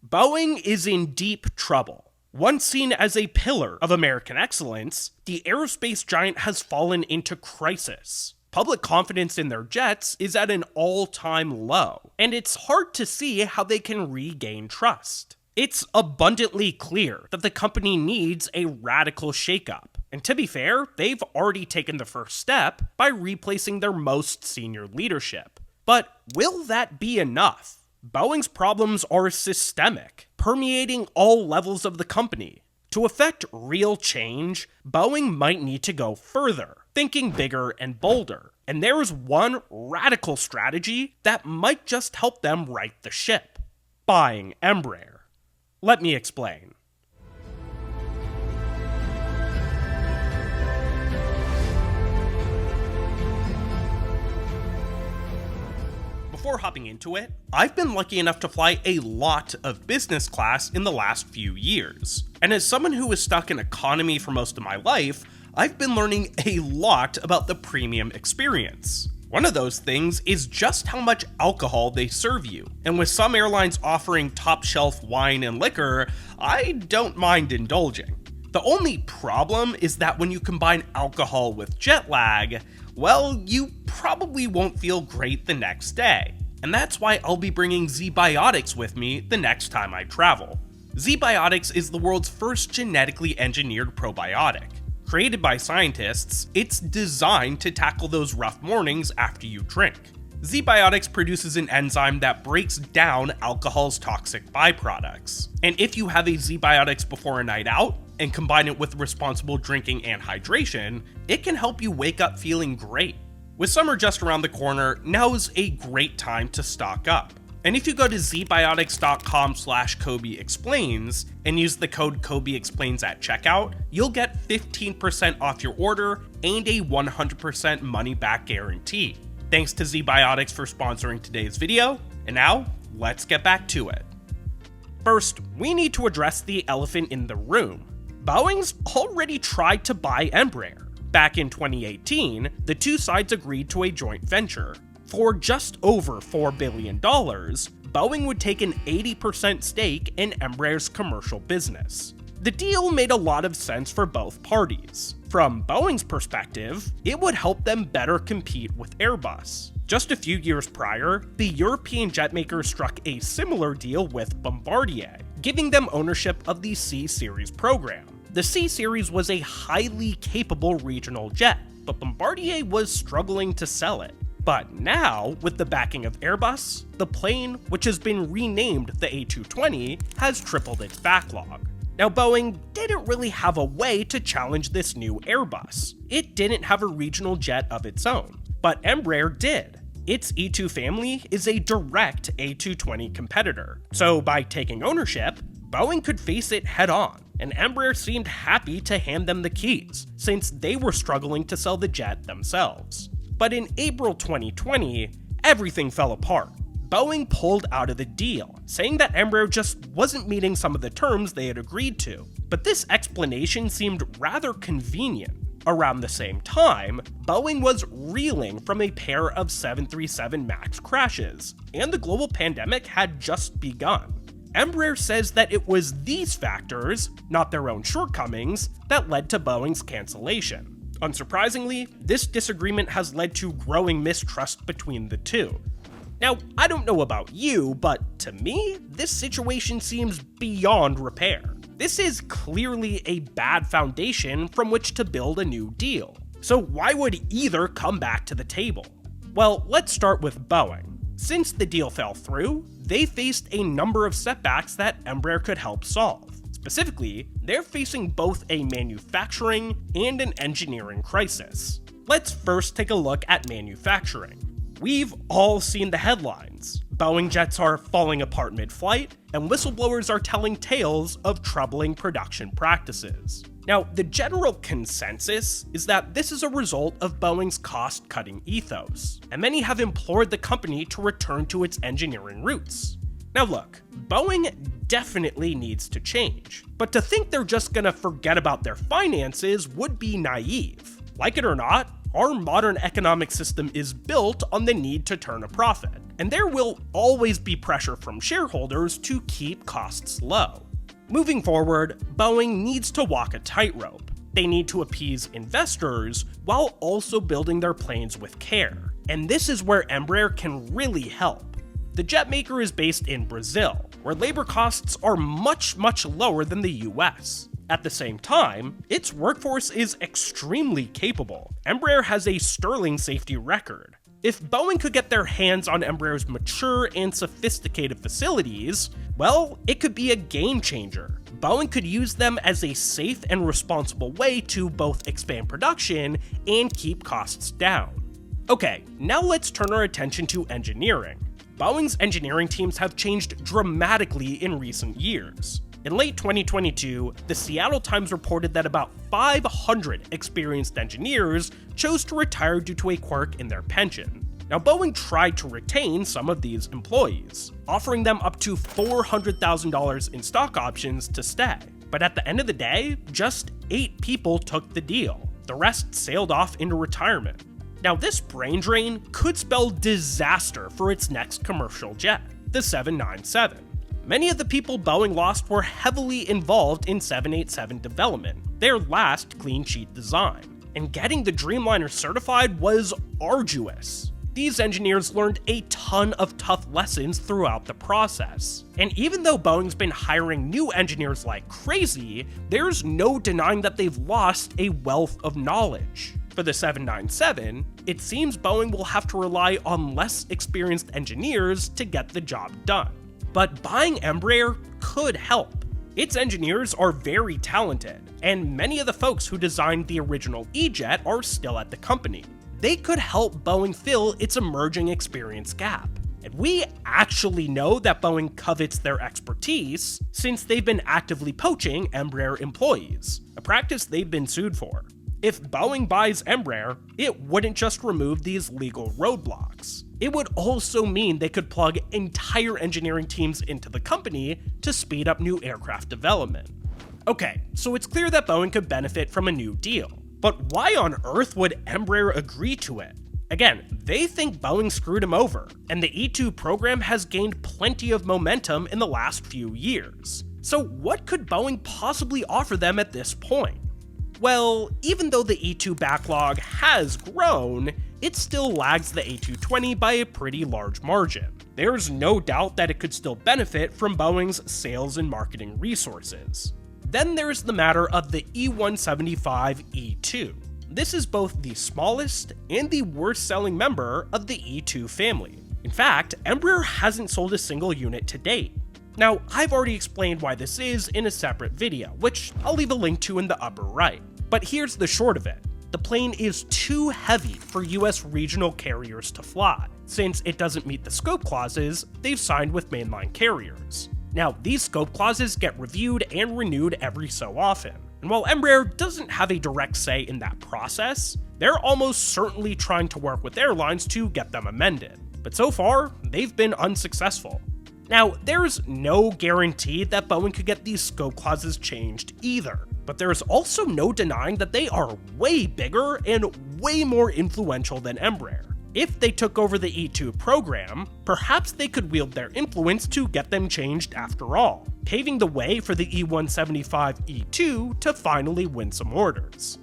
Boeing is in deep trouble. Once seen as a pillar of American excellence, the aerospace giant has fallen into crisis. Public confidence in their jets is at an all-time low, and it's hard to see how they can regain trust. It's abundantly clear that the company needs a radical shakeup. And to be fair, they've already taken the first step by replacing their most senior leadership. But will that be enough? Boeing's problems are systemic, permeating all levels of the company. To effect real change, Boeing might need to go further, thinking bigger and bolder. And there's one radical strategy that might just help them right the ship: buying Embraer. Let me explain. Before hopping into it, I've been lucky enough to fly a lot of business class in the last few years. And as someone who was stuck in economy for most of my life, I've been learning a lot about the premium experience. One of those things is just how much alcohol they serve you. And with some airlines offering top shelf wine and liquor, I don't mind indulging. The only problem is that when you combine alcohol with jet lag, well, you probably won't feel great the next day. And that's why I'll be bringing Z-Biotics with me the next time I travel. Z-Biotics is the world's first genetically engineered probiotic. Created by scientists, it's designed to tackle those rough mornings after you drink. Z-Biotics produces an enzyme that breaks down alcohol's toxic byproducts. And if you have a Z-Biotics before a night out, and combine it with responsible drinking and hydration, it can help you wake up feeling great. With summer just around the corner, now's a great time to stock up. And if you go to zbiotics.com/KobeExplains and use the code KobeExplains at checkout, you'll get 15% off your order and a 100% money-back guarantee. Thanks to Z-Biotics for sponsoring today's video, and now, let's get back to it. First, we need to address the elephant in the room. Boeing's already tried to buy Embraer. Back in 2018, the two sides agreed to a joint venture. For just over $4 billion, Boeing would take an 80% stake in Embraer's commercial business. The deal made a lot of sense for both parties. From Boeing's perspective, it would help them better compete with Airbus. Just a few years prior, the European jetmaker struck a similar deal with Bombardier, giving them ownership of the C-Series program. The C-Series was a highly capable regional jet, but Bombardier was struggling to sell it. But now, with the backing of Airbus, the plane, which has been renamed the A220, has tripled its backlog. Now, Boeing didn't really have a way to challenge this new Airbus. It didn't have a regional jet of its own, but Embraer did. Its E2 family is a direct A220 competitor, so by taking ownership, Boeing could face it head-on, and Embraer seemed happy to hand them the keys, since they were struggling to sell the jet themselves. But in April 2020, everything fell apart. Boeing pulled out of the deal, saying that Embraer just wasn't meeting some of the terms they had agreed to. But this explanation seemed rather convenient. Around the same time, Boeing was reeling from a pair of 737 MAX crashes, and the global pandemic had just begun. Embraer says that it was these factors, not their own shortcomings, that led to Boeing's cancellation. Unsurprisingly, this disagreement has led to growing mistrust between the two. Now, I don't know about you, but to me, this situation seems beyond repair. This is clearly a bad foundation from which to build a new deal. So why would either come back to the table? Well, let's start with Boeing. Since the deal fell through, they faced a number of setbacks that Embraer could help solve. Specifically, they're facing both a manufacturing and an engineering crisis. Let's first take a look at manufacturing. We've all seen the headlines. Boeing jets are falling apart mid-flight, and whistleblowers are telling tales of troubling production practices. Now, the general consensus is that this is a result of Boeing's cost-cutting ethos, and many have implored the company to return to its engineering roots. Now look, Boeing definitely needs to change, but to think they're just gonna forget about their finances would be naive. Like it or not, our modern economic system is built on the need to turn a profit. and there will always be pressure from shareholders to keep costs low. Moving forward, Boeing needs to walk a tightrope. They need to appease investors while also building their planes with care, and this is where Embraer can really help. The jet maker is based in Brazil, where labor costs are much lower than the US. At the same time, its workforce is extremely capable. Embraer has a sterling safety record. If Boeing could get their hands on Embraer's mature and sophisticated facilities, well, it could be a game changer. Boeing could use them as a safe and responsible way to both expand production and keep costs down. Okay, now let's turn our attention to engineering. Boeing's engineering teams have changed dramatically in recent years. In late 2022, the Seattle Times reported that about 500 experienced engineers chose to retire due to a quirk in their pension. Now, Boeing tried to retain some of these employees, offering them up to $400,000 in stock options to stay. But at the end of the day, just 8 people took the deal. The rest sailed off into retirement. Now, this brain drain could spell disaster for its next commercial jet, the 797. Many of the people Boeing lost were heavily involved in 787 development, their last clean sheet design, and getting the Dreamliner certified was arduous. These engineers learned a ton of tough lessons throughout the process. And even though Boeing's been hiring new engineers like crazy, there's no denying that they've lost a wealth of knowledge. For the 797, it seems Boeing will have to rely on less experienced engineers to get the job done. But buying Embraer could help. Its engineers are very talented, and many of the folks who designed the original E-Jet are still at the company. They could help Boeing fill its emerging experience gap. And we actually know that Boeing covets their expertise since they've been actively poaching Embraer employees, a practice they've been sued for. If Boeing buys Embraer, it wouldn't just remove these legal roadblocks. It would also mean they could plug entire engineering teams into the company to speed up new aircraft development. Okay, so it's clear that Boeing could benefit from a new deal. But why on earth would Embraer agree to it? Again, they think Boeing screwed them over, and the E2 program has gained plenty of momentum in the last few years. So what could Boeing possibly offer them at this point? Well, even though the E2 backlog has grown, it still lags the A220 by a pretty large margin. There's no doubt that it could still benefit from Boeing's sales and marketing resources. Then there's the matter of the E175 E2. This is both the smallest and the worst-selling member of the E2 family. In fact, Embraer hasn't sold a single unit to date. Now, I've already explained why this is in a separate video, which I'll leave a link to in the upper right. But here's the short of it. The plane is too heavy for US regional carriers to fly, since it doesn't meet the scope clauses they've signed with mainline carriers. Now, these scope clauses get reviewed and renewed every so often, and while Embraer doesn't have a direct say in that process, they're almost certainly trying to work with airlines to get them amended. But so far, they've been unsuccessful. Now, there's no guarantee that Boeing could get these scope clauses changed either, but there's also no denying that they are way bigger and way more influential than Embraer. If they took over the E2 program, perhaps they could wield their influence to get them changed after all, paving the way for the E175 E2 to finally win some orders.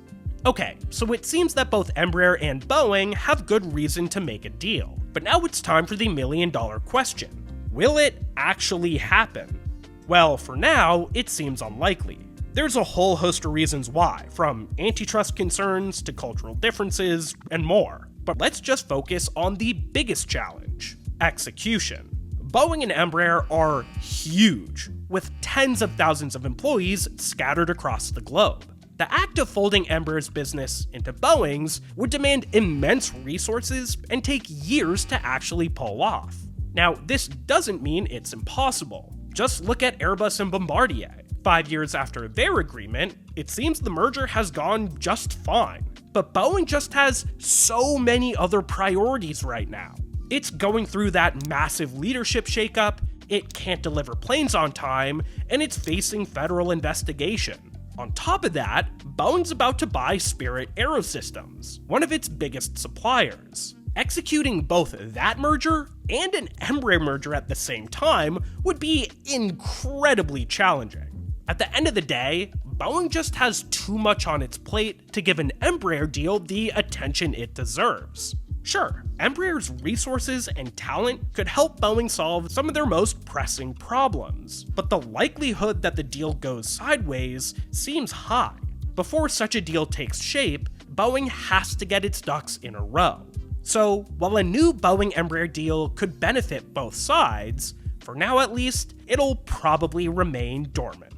Okay, so it seems that both Embraer and Boeing have good reason to make a deal, but now it's time for the million-dollar question. Will it actually happen? Well, for now, it seems unlikely. There's a whole host of reasons why, from antitrust concerns to cultural differences and more. But let's just focus on the biggest challenge: execution. Boeing and Embraer are huge, with tens of thousands of employees scattered across the globe. The act of folding Embraer's business into Boeing's would demand immense resources and take years to actually pull off. Now, this doesn't mean it's impossible. Just look at Airbus and Bombardier. 5 years after their agreement, it seems the merger has gone just fine. But Boeing just has so many other priorities right now. It's going through that massive leadership shakeup, it can't deliver planes on time, and it's facing federal investigation. On top of that, Boeing's about to buy Spirit Aerosystems, one of its biggest suppliers. Executing both that merger and an Embraer merger at the same time would be incredibly challenging. At the end of the day, Boeing just has too much on its plate to give an Embraer deal the attention it deserves. Sure, Embraer's resources and talent could help Boeing solve some of their most pressing problems, but the likelihood that the deal goes sideways seems high. Before such a deal takes shape, Boeing has to get its ducks in a row. So, while a new Boeing-Embraer deal could benefit both sides, for now at least, it'll probably remain dormant.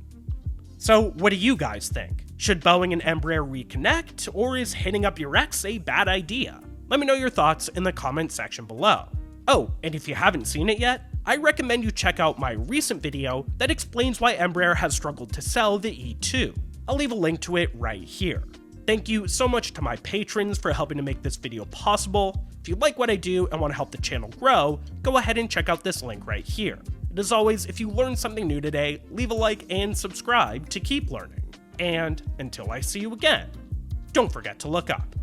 So, what do you guys think? Should Boeing and Embraer reconnect, or is hitting up your ex a bad idea? Let me know your thoughts in the comment section below. Oh, and if you haven't seen it yet, I recommend you check out my recent video that explains why Embraer has struggled to sell the E2. I'll leave a link to it right here. Thank you so much to my patrons for helping to make this video possible. If you like what I do and want to help the channel grow, go ahead and check out this link right here. And as always, if you learned something new today, leave a like and subscribe to keep learning. And until I see you again, don't forget to look up.